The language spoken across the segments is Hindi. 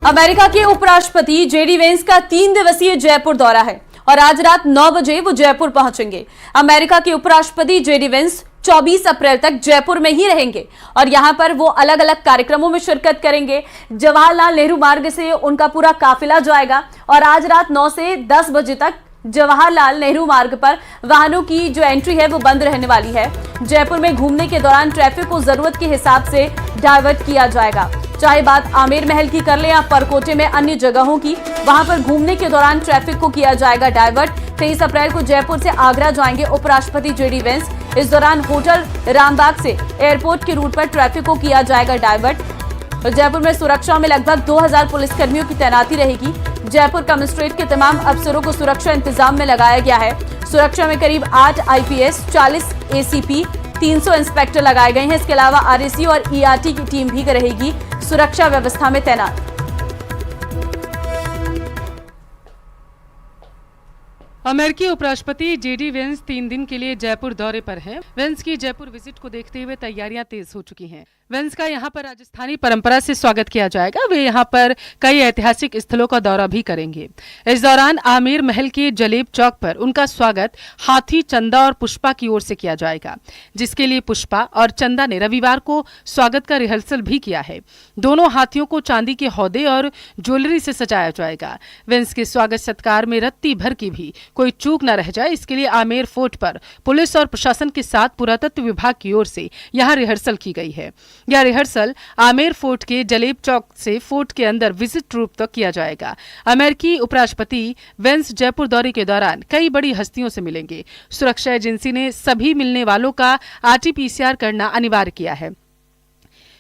अमेरिका के उपराष्ट्रपति जेडी वेंस का 3 दिवसीय जयपुर दौरा है और आज रात 9 बजे वो जयपुर पहुंचेंगे। अमेरिका के उपराष्ट्रपति जेडी वेंस 24 अप्रैल तक जयपुर में ही रहेंगे और यहां पर वो अलग अलग कार्यक्रमों में शिरकत करेंगे। जवाहरलाल नेहरू मार्ग से उनका पूरा काफिला जाएगा और आज रात 9 से 10 बजे तक जवाहरलाल नेहरू मार्ग पर वाहनों की जो एंट्री है वो बंद रहने वाली है। जयपुर में घूमने के दौरान ट्रैफिक को जरूरत के हिसाब से डाइवर्ट किया जाएगा। चाहे बात आमेर महल की कर ले या परकोटे में अन्य जगहों की, वहां पर घूमने के दौरान ट्रैफिक को किया जाएगा डाइवर्ट। 23 अप्रैल को जयपुर से आगरा जाएंगे उपराष्ट्रपति जेडी वेंस। इस दौरान होटल रामबाग से एयरपोर्ट के रूट पर ट्रैफिक को किया जाएगा डाइवर्ट। तो जयपुर में सुरक्षा में लगभग 2000 पुलिसकर्मियों की तैनाती रहेगी। जयपुर कमिश्नरेट के तमाम अफसरों को सुरक्षा इंतजाम में लगाया गया है। सुरक्षा में करीब 8 आईपीएस, 40 एसीपी, 300 इंस्पेक्टर लगाए गए हैं। इसके अलावा आरएसी और ईआरटी की टीम भी रहेगी सुरक्षा व्यवस्था में तैनात। अमेरिकी उपराष्ट्रपति जेडी वेंस 3 दिन के लिए जयपुर दौरे पर हैं। वेंस की जयपुर विजिट को देखते हुए तैयारियां तेज हो चुकी हैं। वेंस का यहां पर राजस्थानी परंपरा से स्वागत किया जाएगा। वे यहां पर कई ऐतिहासिक स्थलों का दौरा भी करेंगे। इस दौरान आमेर महल के जलेब चौक पर उनका स्वागत हाथी, चंदा और पुष्पा की ओर से किया जाएगा, जिसके लिए पुष्पा और चंदा ने रविवार को स्वागत का रिहर्सल भी किया है। दोनों हाथियों को चांदी के हौदे और ज्वेलरी से सजाया जाएगा। वेंस के स्वागत सत्कार में रत्ती भर की भी कोई चूक न रह जाए, इसके लिए आमेर फोर्ट पर पुलिस और प्रशासन के साथ पुरातत्व विभाग की ओर से यहां रिहर्सल की गई है। यह रिहर्सल आमेर फोर्ट के जलेब चौक से फोर्ट के अंदर विजिट रूप तक किया जाएगा। अमेरिकी उपराष्ट्रपति वेंस जयपुर दौरे के दौरान कई बड़ी हस्तियों से मिलेंगे। सुरक्षा एजेंसी ने सभी मिलने वालों का आरटी-पीसीआर करना अनिवार्य किया है।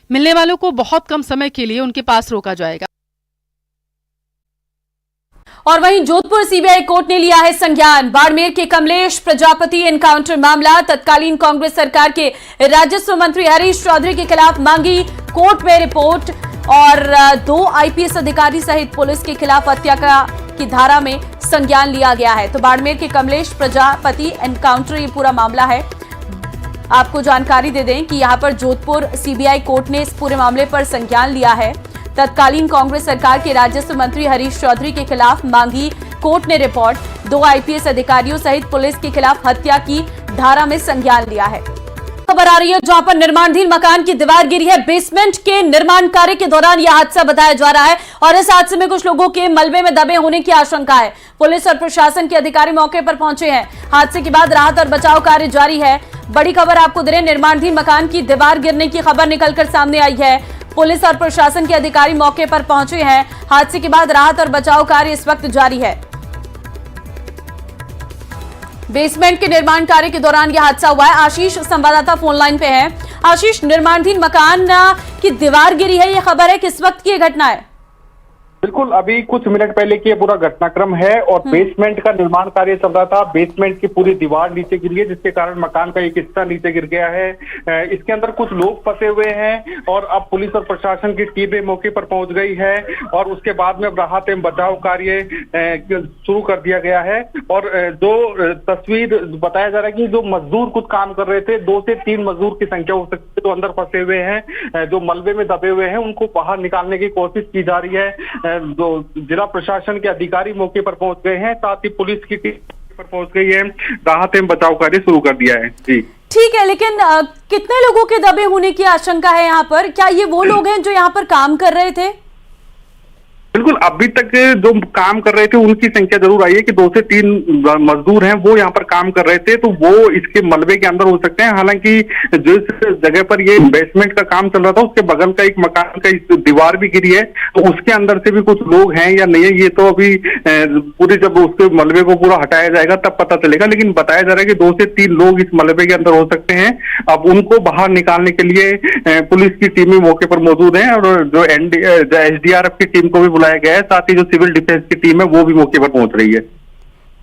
मिलने वालों को बहुत कम समय के लिए उनके पास रोका जाएगा। और वहीं जोधपुर सीबीआई कोर्ट ने लिया है संज्ञान। बाड़मेर के कमलेश प्रजापति एनकाउंटर मामला, तत्कालीन कांग्रेस सरकार के राजस्व मंत्री हरीश चौधरी के खिलाफ मांगी कोर्ट में रिपोर्ट और 2 आईपीएस अधिकारी सहित पुलिस के खिलाफ हत्या की धारा में संज्ञान लिया गया है। तो बाड़मेर के कमलेश प्रजापति एनकाउंटर ये पूरा मामला है। आपको जानकारी दे दें कि यहाँ पर जोधपुर सीबीआई कोर्ट ने इस पूरे मामले पर संज्ञान लिया है। तत्कालीन कांग्रेस सरकार के राजस्व मंत्री हरीश चौधरी के खिलाफ मांगी कोर्ट ने रिपोर्ट। 2 आईपीएस अधिकारियों सहित पुलिस के खिलाफ हत्या की धारा में संज्ञान लिया है। खबर आ रही है जहां पर निर्माणाधीन मकान की दीवार गिरी है। बेसमेंट के निर्माण कार्य के दौरान यह हादसा बताया जा रहा है और इस हादसे में कुछ लोगों के मलबे में दबे होने की आशंका है। पुलिस और प्रशासन के अधिकारी मौके पर पहुंचे हैं। हादसे के बाद राहत और बचाव कार्य जारी है। बड़ी खबर आपको दे रहे हैं, निर्माणाधीन मकान की दीवार गिरने की खबर निकलकर सामने आई है। पुलिस और प्रशासन के अधिकारी मौके पर पहुंचे हैं। हादसे के बाद राहत और बचाव कार्य इस वक्त जारी है। बेसमेंट के निर्माण कार्य के दौरान यह हादसा हुआ है। आशीष संवाददाता फोन लाइन पे है। आशीष, निर्माणाधीन मकान की दीवार गिरी है, यह खबर है, किस वक्त की यह घटना है? बिल्कुल, अभी कुछ मिनट पहले की पूरा घटनाक्रम है और बेसमेंट का निर्माण कार्य चल रहा था। बेसमेंट की पूरी दीवार नीचे गिरी है, जिसके कारण मकान का एक हिस्सा नीचे गिर गया है। इसके अंदर कुछ लोग फंसे हुए हैं और अब पुलिस और प्रशासन की टीमें मौके पर पहुंच गई है और उसके बाद में अब राहत एवं बचाव कार्य शुरू कर दिया गया है। और जो तस्वीर बताया जा रहा है कि जो मजदूर कुछ काम कर रहे थे, 2 से 3 मजदूर की संख्या हो सकती है, जो अंदर फंसे हुए हैं, जो मलबे में दबे हुए हैं, उनको बाहर निकालने की कोशिश की जा रही है। जो जिला प्रशासन के अधिकारी मौके पर पहुंच गए हैं, साथ ही पुलिस की टीम पर पहुंच गई है। राहत एवं बचाव कार्य शुरू कर दिया है। जी ठीक है, लेकिन कितने लोगों के दबे होने की आशंका है यहाँ पर? क्या ये वो लोग हैं जो यहाँ पर काम कर रहे थे? बिल्कुल, अभी तक जो काम कर रहे थे उनकी संख्या जरूर आई है कि 2 से 3 मजदूर हैं, वो यहाँ पर काम कर रहे थे, तो वो इसके मलबे के अंदर हो सकते हैं। हालांकि जिस जगह पर ये बेसमेंट का काम चल रहा था, उसके बगल का एक मकान का दीवार भी गिरी है, तो उसके अंदर से भी कुछ लोग हैं या नहीं है, ये तो अभी पूरे जब उसके मलबे को पूरा हटाया जाएगा तब पता चलेगा। लेकिन बताया जा रहा है कि 2 से 3 लोग इस मलबे के अंदर हो सकते हैं। अब उनको बाहर निकालने के लिए पुलिस की टीमें मौके पर मौजूद है और जो एसडीआरएफ की टीम को भी बुलाया गया है, साथ ही जो सिविल डिफेंस की टीम है वो भी मौके पर पहुंच रही है।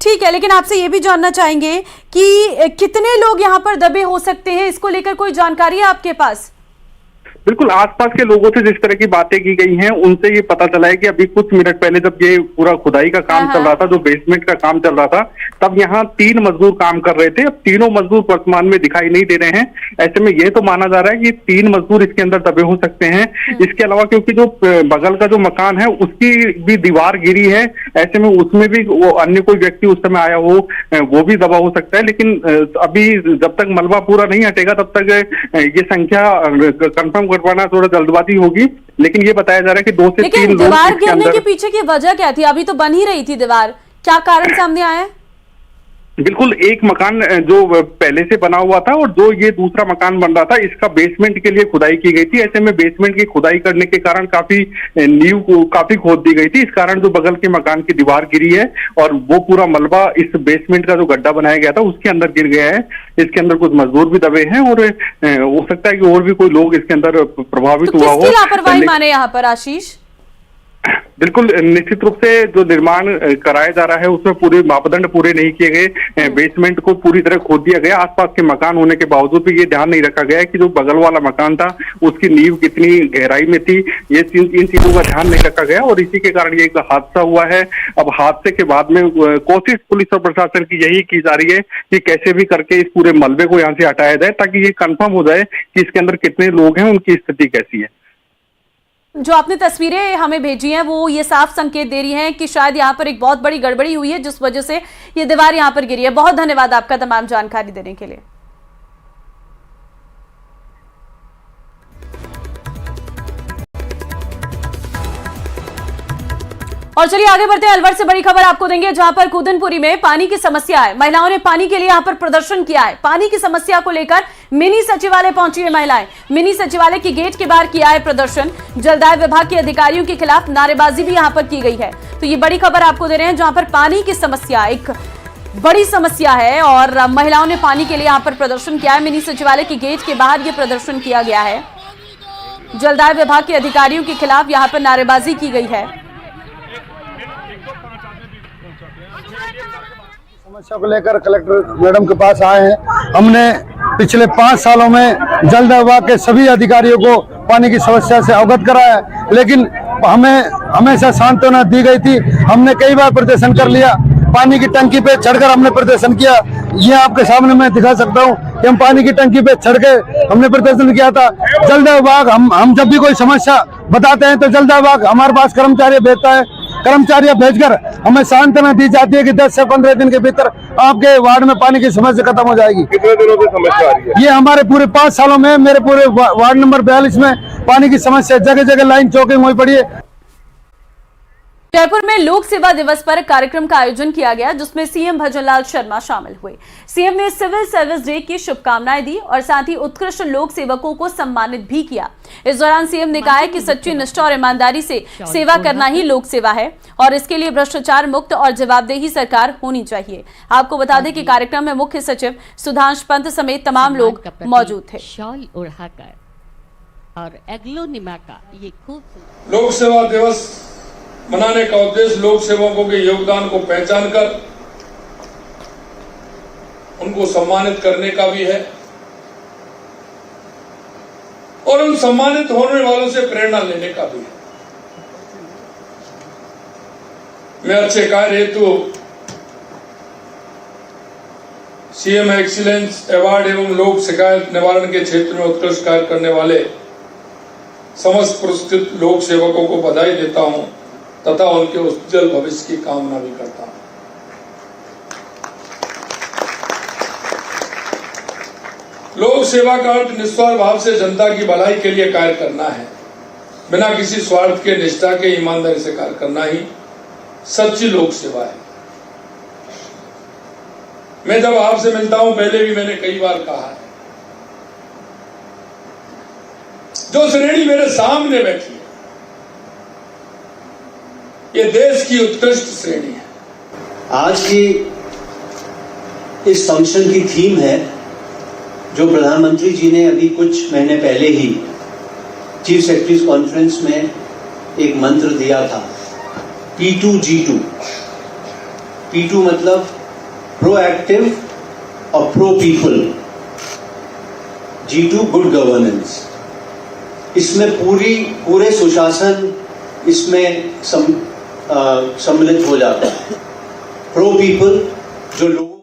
ठीक है, लेकिन आपसे ये भी जानना चाहेंगे कि कितने लोग यहाँ पर दबे हो सकते हैं, इसको लेकर कोई जानकारी है आपके पास? बिल्कुल, आसपास के लोगों से जिस तरह की बातें की गई हैं उनसे ये पता चला है कि अभी कुछ मिनट पहले जब ये पूरा खुदाई का काम चल रहा था, जो बेसमेंट का काम चल रहा था, तब यहाँ 3 मजदूर काम कर रहे थे। अब तीनों मजदूर वर्तमान में दिखाई नहीं दे रहे हैं। ऐसे में यह तो माना जा रहा है कि 3 मजदूर इसके अंदर दबे हो सकते हैं। इसके अलावा क्योंकि जो बगल का जो मकान है उसकी भी दीवार गिरी है, ऐसे में उसमें भी वो अन्य कोई व्यक्ति उस समय आया हो, वो भी दबा हो सकता है। लेकिन अभी जब तक मलबा पूरा नहीं हटेगा तब तक ये संख्या कंफर्म करवाना थोड़ा जल्दबाजी होगी। लेकिन ये बताया जा रहा है कि 2 से 3 लोग दीवार गिरने के पीछे की वजह क्या थी? अभी तो बन ही रही थी दीवार, क्या कारण सामने आया है? बिल्कुल, एक मकान जो पहले से बना हुआ था और जो ये दूसरा मकान बन रहा था, इसका बेसमेंट के लिए खुदाई की गई थी। ऐसे में बेसमेंट की खुदाई करने के कारण काफी नींव को काफी खोद दी गई थी। इस कारण जो बगल के मकान की दीवार गिरी है और वो पूरा मलबा इस बेसमेंट का जो गड्ढा बनाया गया था उसके अंदर गिर गया है। इसके अंदर कुछ मजदूर भी दबे हैं और हो सकता है कि और भी कोई लोग इसके अंदर प्रभावित हुआ हो। किसकी लापरवाही माने यहाँ पर आशीष? बिल्कुल, निश्चित रूप से जो निर्माण कराया जा रहा है उसमें पूरे मापदंड पूरे नहीं किए गए। बेसमेंट को पूरी तरह खोद दिया गया। आसपास के मकान होने के बावजूद भी ये ध्यान नहीं रखा गया कि जो बगल वाला मकान था उसकी नींव कितनी गहराई में थी। ये इन चीजों का ध्यान नहीं रखा गया और इसी के कारण ये एक हादसा हुआ है। अब हादसे के बाद में कोशिश पुलिस और प्रशासन की यही की जा रही है कि कैसे भी करके इस पूरे मलबे को यहाँ से हटाया जाए, ताकि ये कंफर्म हो जाए कि इसके अंदर कितने लोग हैं, उनकी स्थिति कैसी है। जो आपने तस्वीरें हमें भेजी हैं वो ये साफ संकेत दे रही हैं कि शायद यहाँ पर एक बहुत बड़ी गड़बड़ी हुई है जिस वजह से ये दीवार यहाँ पर गिरी है। बहुत धन्यवाद आपका तमाम जानकारी देने के लिए। और चलिए आगे बढ़ते हैं। अलवर से बड़ी खबर आपको देंगे जहां पर कूदनपुरी में पानी की समस्या है। महिलाओं ने पानी के लिए यहां पर प्रदर्शन किया है। पानी की समस्या को लेकर मिनी सचिवालय पहुंची है महिलाएं। मिनी सचिवालय की गेट के बाहर किया है प्रदर्शन। जलदाय विभाग के अधिकारियों के खिलाफ नारेबाजी भी यहां पर की गई है। तो ये बड़ी खबर आपको दे रहे हैं जहां पर पानी की समस्या एक बड़ी समस्या है और महिलाओं ने पानी के लिए यहां पर प्रदर्शन किया है। मिनी सचिवालय की गेट के बाहर यह प्रदर्शन किया गया है। जलदाय विभाग के अधिकारियों के खिलाफ यहां पर नारेबाजी की गई है। समस्या को लेकर कलेक्टर मैडम के पास आए हैं। हमने पिछले 5 सालों में जल विभाग के सभी अधिकारियों को पानी की समस्या से अवगत कराया, लेकिन हमें हमेशा सांत्वना दी गई थी। हमने कई बार प्रदर्शन कर लिया, पानी की टंकी पे चढ़कर हमने प्रदर्शन किया। ये आपके सामने मैं दिखा सकता हूँ कि हम पानी की टंकी पे चढ़ के हमने प्रदर्शन किया था। जल विभाग हम जब भी कोई समस्या बताते हैं तो जल विभाग हमारे पास कर्मचारी भेजता है। कर्मचारी भेजकर हमें सांत्वना दी जाती है कि 10 से 15 दिन के भीतर आपके वार्ड में पानी की समस्या खत्म हो जाएगी। कितने दिनों से समस्या आ रही है? ये हमारे पूरे 5 सालों में मेरे पूरे वार्ड नंबर 42 में पानी की समस्या जगह जगह लाइन चौकिंग हुई पड़ी है। जयपुर में लोक सेवा दिवस पर कार्यक्रम का आयोजन किया गया जिसमें सीएम भजनलाल शर्मा शामिल हुए। सीएम ने सिविल सर्विस डे की शुभकामनाएं दी और साथ ही उत्कृष्ट लोक सेवकों को सम्मानित भी किया। इस दौरान सीएम ने कहा है कि सच्ची निष्ठा और ईमानदारी से सेवा करना ही लोक सेवा है और इसके लिए भ्रष्टाचार मुक्त और जवाबदेही सरकार होनी चाहिए। आपको बता दें कि कार्यक्रम में मुख्य सचिव सुधांश पंत समेत तमाम लोग मौजूद थे। शॉल ओढ़ाकर और एग्लोनिमा का ये खूब लोक सेवा दिवस मनाने का उद्देश्य लोक सेवकों के योगदान को पहचान कर उनको सम्मानित करने का भी है और उन सम्मानित होने वालों से प्रेरणा लेने का भी है। मैं अच्छे कार्य हेतु सीएम एक्सीलेंस अवार्ड एवं लोक शिकायत निवारण के क्षेत्र में उत्कृष्ट कार्य करने वाले समस्त पुरस्कृत लोक सेवकों को बधाई देता हूं तथा उनके उज्जवल भविष्य की कामना भी करता हूं। लोक सेवा का अर्थ निस्वार्थ भाव से जनता की भलाई के लिए कार्य करना है। बिना किसी स्वार्थ के, निष्ठा के, ईमानदारी से कार्य करना ही सच्ची लोक सेवा है। मैं जब आपसे मिलता हूं, पहले भी मैंने कई बार कहा है, जो श्रेणी मेरे सामने बैठी है ये देश की उत्कृष्ट श्रेणी है। आज की इस फंक्शन की थीम है जो प्रधानमंत्री जी ने अभी कुछ महीने पहले ही चीफ सेक्रेटरीज कॉन्फ्रेंस में एक मंत्र दिया था, P2G2। P2 मतलब प्रोएक्टिव और pro people, G2 good governance. इसमें पूरे सुशासन इसमें सम्मिलित हो जाता है। प्रो पीपल जो लोग